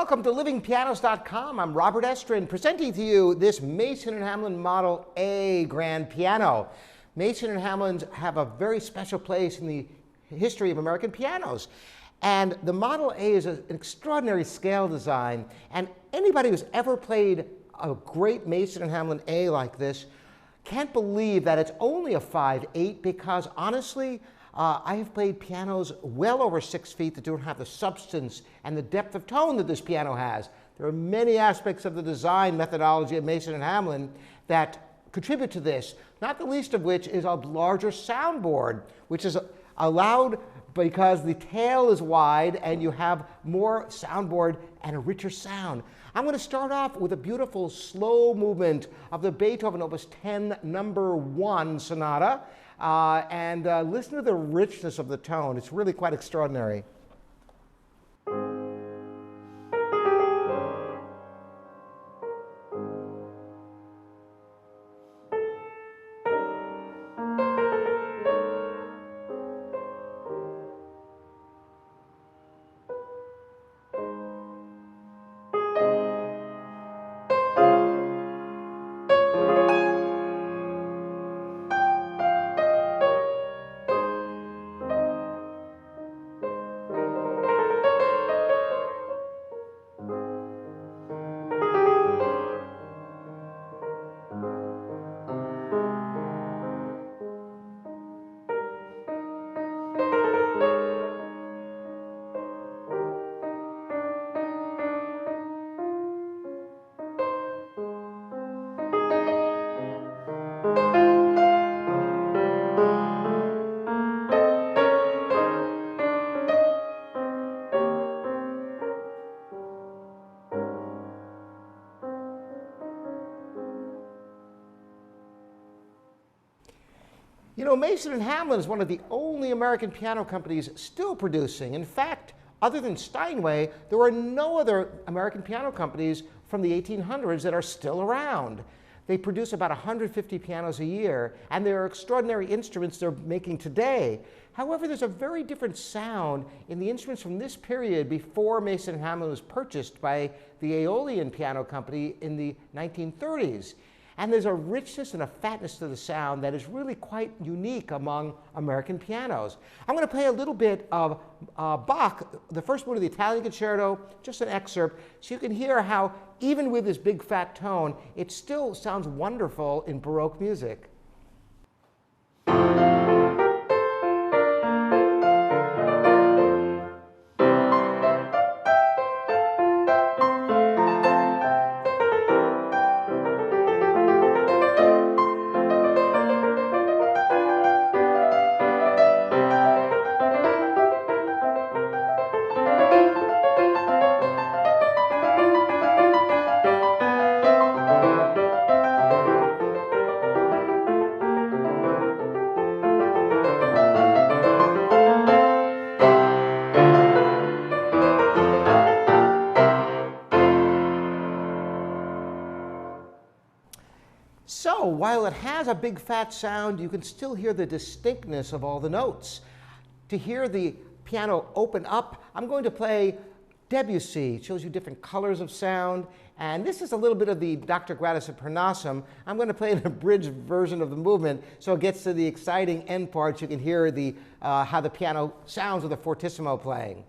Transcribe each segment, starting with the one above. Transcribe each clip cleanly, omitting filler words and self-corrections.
Welcome to livingpianos.com. I'm Robert Estrin, presenting to you this Mason & Hamlin Model A grand piano. Mason & Hamlins have a very special place in the history of American pianos. And the Model A is an extraordinary scale design. And anybody who's ever played a great Mason & Hamlin A like this can't believe that it's only a 5/8, because honestly, I have played pianos well over 6 feet that don't have the substance and the depth of tone that this piano has. There are many aspects of the design methodology of Mason & Hamlin that contribute to this, not the least of which is a larger soundboard, which is allowed because the tail is wide and you have more soundboard and a richer sound. I'm going to start off with a beautiful slow movement of the Beethoven Opus 10 number 1 sonata. And listen to the richness of the tone. It's really quite extraordinary. You know, Mason & Hamlin is one of the only American piano companies still producing. In fact, other than Steinway, there are no other American piano companies from the 1800s that are still around. They produce about 150 pianos a year, and there are extraordinary instruments they're making today. However, there's a very different sound in the instruments from this period before Mason & Hamlin was purchased by the Aeolian Piano Company in the 1930s. And there's a richness and a fatness to the sound that is really quite unique among American pianos. I'm going to play a little bit of Bach, the first movement of the Italian Concerto, just an excerpt, so you can hear how, even with this big fat tone, it still sounds wonderful in Baroque music. So while it has a big fat sound, you can still hear the distinctness of all the notes. To hear the piano open up, I'm going to play Debussy. It shows you different colors of sound. And this is a little bit of the Dr. Gratis et Parnassum. I'm going to play an abridged version of the movement, so it gets to the exciting end parts. You can hear the, how the piano sounds with a fortissimo playing.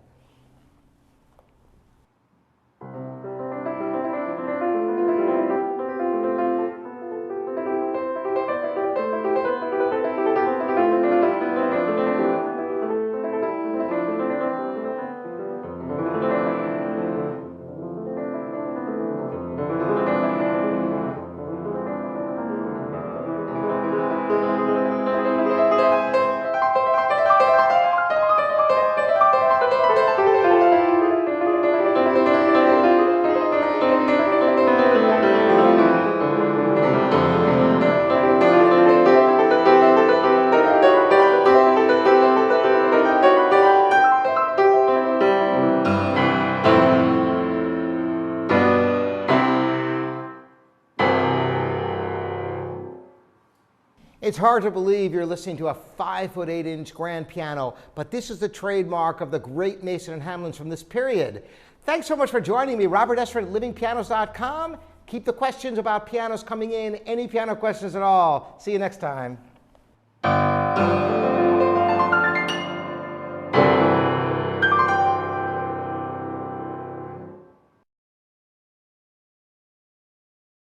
It's hard to believe you're listening to a 5'8" grand piano, but this is the trademark of the great Mason & Hamlins from this period. Thanks so much for joining me. Robert Estrin at livingpianos.com. Keep the questions about pianos coming in. Any piano questions at all. See you next time.